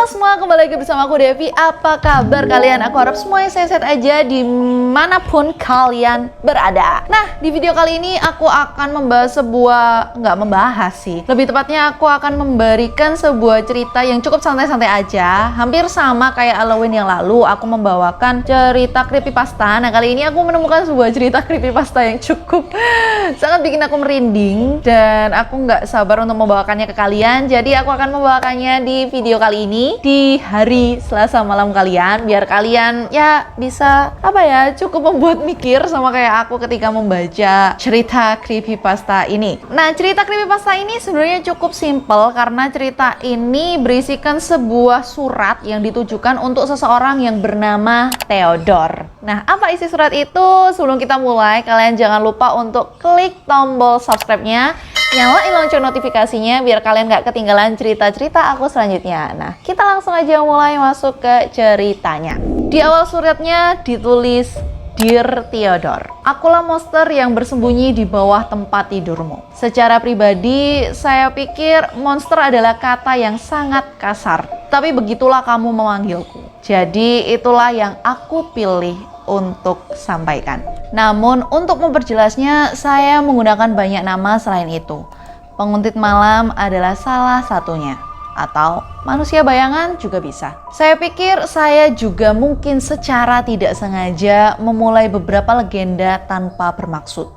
Halo semua, kembali lagi bersama aku Devi. Apa kabar kalian? Aku harap semuanya sehat-sehat aja dimanapun kalian berada. Nah, di video kali ini aku akan membahas nggak membahas sih. Lebih tepatnya aku akan memberikan sebuah cerita yang cukup santai-santai aja. Hampir sama kayak Halloween yang lalu, aku membawakan cerita creepypasta. Nah, kali ini aku menemukan sebuah cerita creepypasta yang cukup sangat bikin aku merinding. Dan aku nggak sabar untuk membawakannya ke kalian. Jadi aku akan membawakannya di video kali ini di hari Selasa malam kalian, biar kalian ya bisa cukup membuat mikir sama kayak aku ketika membaca cerita creepypasta ini. Nah, cerita creepypasta ini sebenarnya cukup simple karena cerita ini berisikan sebuah surat yang ditujukan untuk seseorang yang bernama Theodore. Nah, apa isi surat itu? Sebelum kita mulai, kalian jangan lupa untuk klik tombol subscribe-nya, nyalain lonceng notifikasinya biar kalian gak ketinggalan cerita-cerita aku selanjutnya. Nah, kita langsung aja mulai masuk ke ceritanya. Di awal suratnya ditulis, Dear Theodore, akulah monster yang bersembunyi di bawah tempat tidurmu. Secara pribadi, saya pikir monster adalah kata yang sangat kasar. Tapi begitulah kamu memanggilku. Jadi itulah yang aku pilih untuk sampaikan. Namun untuk memperjelasnya, saya menggunakan banyak nama selain itu. Penguntit malam adalah salah satunya, atau manusia bayangan juga bisa. Saya pikir saya juga mungkin secara tidak sengaja memulai beberapa legenda tanpa bermaksud.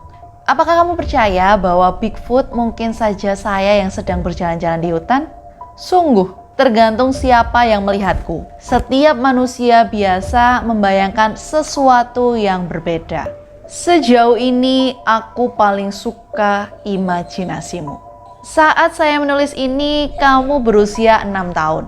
Apakah kamu percaya bahwa Bigfoot mungkin saja saya yang sedang berjalan-jalan di hutan? Sungguh, tergantung siapa yang melihatku. Setiap manusia biasa membayangkan sesuatu yang berbeda. Sejauh ini aku paling suka imajinasimu. Saat saya menulis ini, kamu berusia 6 tahun.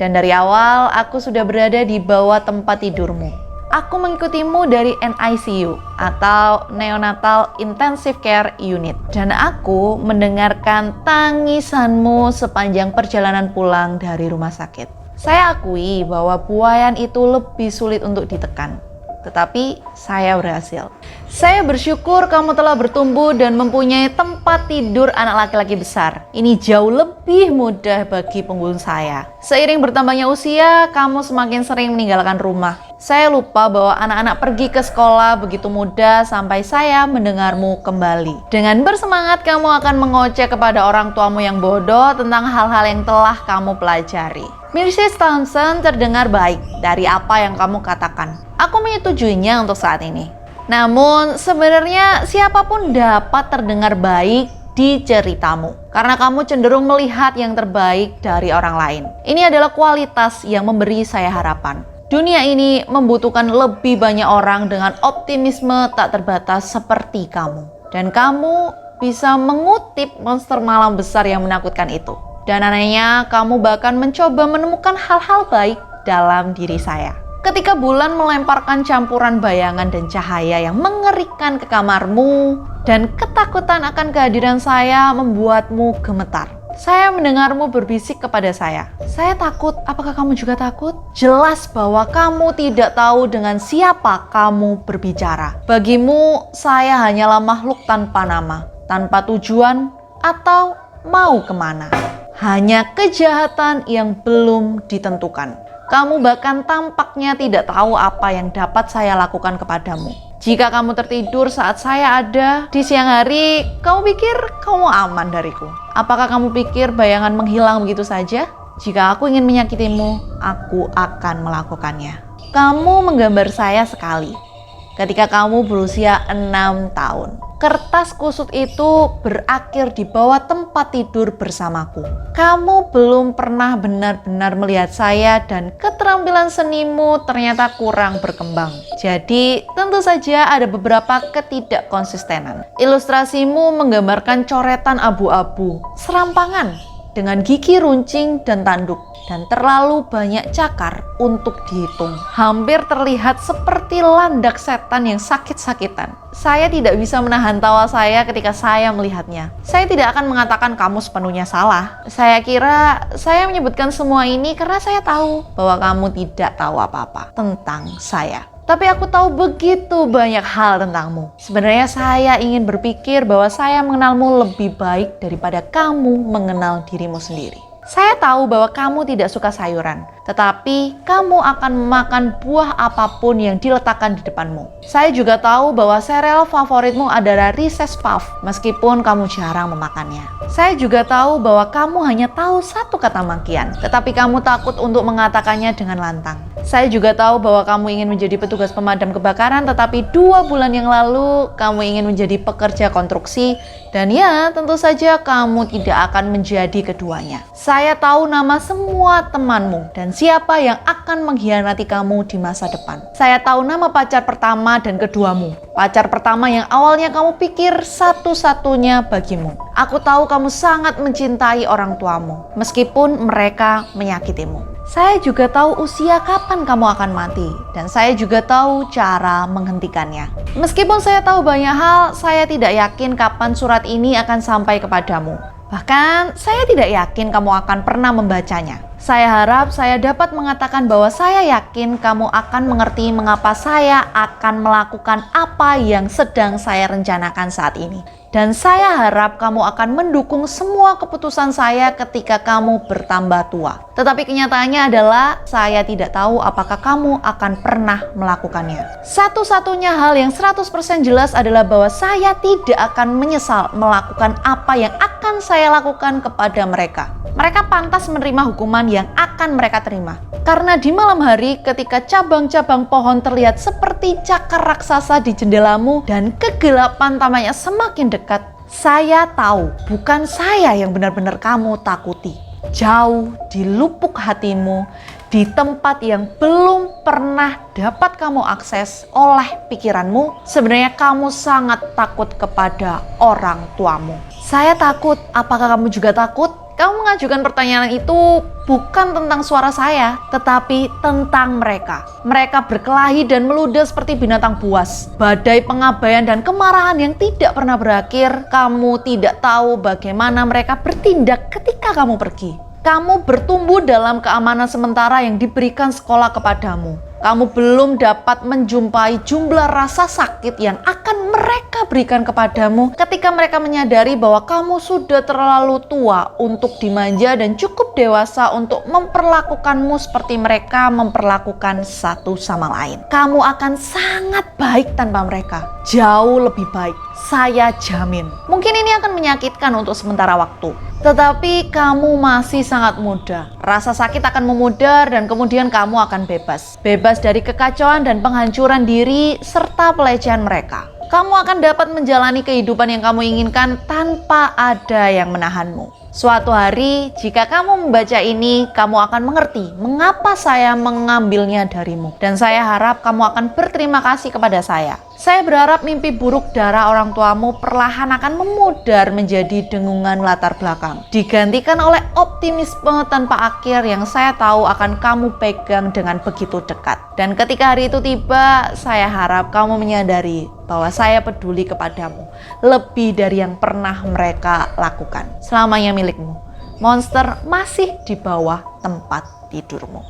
Dan dari awal, aku sudah berada di bawah tempat tidurmu. Aku mengikutimu dari NICU atau Neonatal Intensive Care Unit. Dan aku mendengarkan tangisanmu sepanjang perjalanan pulang dari rumah sakit. Saya akui bahwa buayan itu lebih sulit untuk ditekan. Tetapi saya berhasil. Saya bersyukur kamu telah bertumbuh dan mempunyai tempat tidur anak laki-laki besar. Ini jauh lebih mudah bagi punggung saya. Seiring bertambahnya usia, kamu semakin sering meninggalkan rumah. Saya lupa bahwa anak-anak pergi ke sekolah begitu mudah sampai saya mendengarmu kembali. Dengan bersemangat kamu akan mengoceh kepada orang tuamu yang bodoh tentang hal-hal yang telah kamu pelajari. Mrs. Thompson terdengar baik dari apa yang kamu katakan. Aku menyetujuinya untuk saat ini. Namun sebenarnya siapapun dapat terdengar baik di ceritamu. Karena kamu cenderung melihat yang terbaik dari orang lain. Ini adalah kualitas yang memberi saya harapan. Dunia ini membutuhkan lebih banyak orang dengan optimisme tak terbatas seperti kamu. Dan kamu bisa mengutip monster malam besar yang menakutkan itu. Dan anehnya, kamu bahkan mencoba menemukan hal-hal baik dalam diri saya. Ketika bulan melemparkan campuran bayangan dan cahaya yang mengerikan ke kamarmu, dan ketakutan akan kehadiran saya membuatmu gemetar. Saya mendengarmu berbisik kepada saya. Saya takut, apakah kamu juga takut? Jelas bahwa kamu tidak tahu dengan siapa kamu berbicara. Bagimu, saya hanyalah makhluk tanpa nama, tanpa tujuan, atau mau kemana. Hanya kejahatan yang belum ditentukan. Kamu bahkan tampaknya tidak tahu apa yang dapat saya lakukan kepadamu. Jika kamu tertidur saat saya ada di siang hari, kamu pikir kamu aman dariku. Apakah kamu pikir bayangan menghilang begitu saja? Jika aku ingin menyakitimu, aku akan melakukannya. Kamu menggambar saya sekali ketika kamu berusia 6 tahun. Kertas kusut itu berakhir di bawah tempat tidur bersamaku. Kamu belum pernah benar-benar melihat saya dan keterampilan senimu ternyata kurang berkembang. Jadi tentu saja ada beberapa ketidakkonsistenan. Ilustrasimu menggambarkan coretan abu-abu, serampangan dengan gigi runcing dan tanduk, dan terlalu banyak cakar untuk dihitung. Hampir terlihat seperti landak setan yang sakit-sakitan. Saya tidak bisa menahan tawa saya ketika saya melihatnya. Saya tidak akan mengatakan kamu sepenuhnya salah. Saya kira saya menyebutkan semua ini karena saya tahu bahwa kamu tidak tahu apa-apa tentang saya. Tapi aku tahu begitu banyak hal tentangmu. Sebenarnya saya ingin berpikir bahwa saya mengenalmu lebih baik daripada kamu mengenal dirimu sendiri. Saya tahu bahwa kamu tidak suka sayuran, tetapi kamu akan memakan buah apapun yang diletakkan di depanmu. Saya juga tahu bahwa sereal favoritmu adalah Reese's Puff, meskipun kamu jarang memakannya. Saya juga tahu bahwa kamu hanya tahu satu kata makian, tetapi kamu takut untuk mengatakannya dengan lantang. Saya juga tahu bahwa kamu ingin menjadi petugas pemadam kebakaran, tetapi 2 bulan yang lalu kamu ingin menjadi pekerja konstruksi, dan ya, tentu saja kamu tidak akan menjadi keduanya. Saya tahu nama semua temanmu dan siapa yang akan mengkhianati kamu di masa depan. Saya tahu nama pacar pertama dan keduamu. Pacar pertama yang awalnya kamu pikir satu-satunya bagimu. Aku tahu kamu sangat mencintai orang tuamu, meskipun mereka menyakitimu. Saya juga tahu usia kapan kamu akan mati, dan saya juga tahu cara menghentikannya. Meskipun saya tahu banyak hal, saya tidak yakin kapan surat ini akan sampai kepadamu. Bahkan, saya tidak yakin kamu akan pernah membacanya. Saya harap saya dapat mengatakan bahwa saya yakin kamu akan mengerti mengapa saya akan melakukan apa yang sedang saya rencanakan saat ini. Dan saya harap kamu akan mendukung semua keputusan saya ketika kamu bertambah tua. Tetapi kenyataannya adalah saya tidak tahu apakah kamu akan pernah melakukannya. Satu-satunya hal yang 100% jelas adalah bahwa saya tidak akan menyesal melakukan apa yang akan saya lakukan kepada mereka. Mereka pantas menerima hukuman yang akan mereka terima. Karena di malam hari ketika cabang-cabang pohon terlihat seperti cakar raksasa di jendelamu dan kegelapan tampaknya semakin dekat, saya tahu bukan saya yang benar-benar kamu takuti. Jauh di lupuk hatimu, di tempat yang belum pernah dapat kamu akses oleh pikiranmu, sebenarnya kamu sangat takut kepada orang tuamu. Saya takut, apakah kamu juga takut? Kamu mengajukan pertanyaan itu bukan tentang suara saya, tetapi tentang mereka. Mereka berkelahi dan meludah seperti binatang buas. Badai pengabaian dan kemarahan yang tidak pernah berakhir. Kamu tidak tahu bagaimana mereka bertindak ketika kamu pergi. Kamu bertumbuh dalam keamanan sementara yang diberikan sekolah kepadamu. Kamu belum dapat menjumpai jumlah rasa sakit yang akan mereka berikan kepadamu ketika mereka menyadari bahwa kamu sudah terlalu tua untuk dimanja dan cukup dewasa untuk memperlakukanmu seperti mereka memperlakukan satu sama lain. Kamu akan sangat baik tanpa mereka. Jauh lebih baik. Saya jamin. Mungkin ini akan menyakitkan untuk sementara waktu. Tetapi kamu masih sangat muda. Rasa sakit akan memudar dan kemudian kamu akan bebas. Bebas dari kekacauan dan penghancuran diri serta pelecehan mereka. Kamu akan dapat menjalani kehidupan yang kamu inginkan tanpa ada yang menahanmu. Suatu hari, jika kamu membaca ini, kamu akan mengerti mengapa saya mengambilnya darimu. Dan saya harap kamu akan berterima kasih kepada saya. Saya berharap mimpi buruk darah orang tuamu perlahan akan memudar menjadi dengungan latar belakang. Digantikan oleh optimisme tanpa akhir yang saya tahu akan kamu pegang dengan begitu dekat. Dan ketika hari itu tiba, saya harap kamu menyadari bahwa saya peduli kepadamu lebih dari yang pernah mereka lakukan. Selamanya milikmu. Monster masih di bawah tempat tidurmu.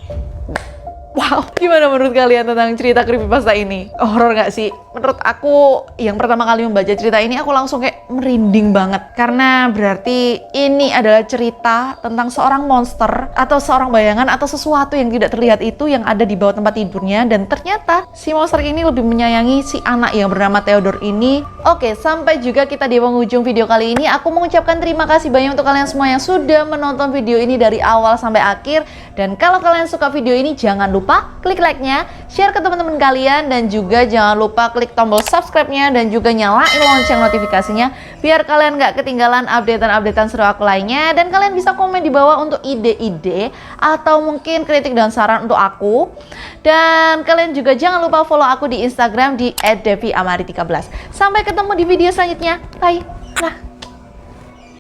Wow, gimana menurut kalian tentang cerita creepypasta ini? Horor gak sih? Menurut aku, yang pertama kali membaca cerita ini, aku langsung kayak merinding banget. Karena berarti ini adalah cerita tentang seorang monster, atau seorang bayangan, atau sesuatu yang tidak terlihat itu yang ada di bawah tempat tidurnya. Dan ternyata, si monster ini lebih menyayangi si anak yang bernama Theodore ini. Oke, sampai juga kita di penghujung video kali ini. Aku mengucapkan terima kasih banyak untuk kalian semua yang sudah menonton video ini dari awal sampai akhir. Dan kalau kalian suka video ini, jangan lupa klik like-nya, share ke teman-teman kalian, dan juga jangan lupa klik tombol subscribe-nya dan juga nyalain lonceng notifikasinya biar kalian gak ketinggalan updatean-updatean seru aku lainnya. Dan kalian bisa komen di bawah untuk ide-ide atau mungkin kritik dan saran untuk aku. Dan kalian juga jangan lupa follow aku di Instagram di @deviamari13. Sampai ketemu di video selanjutnya. Bye. Nah.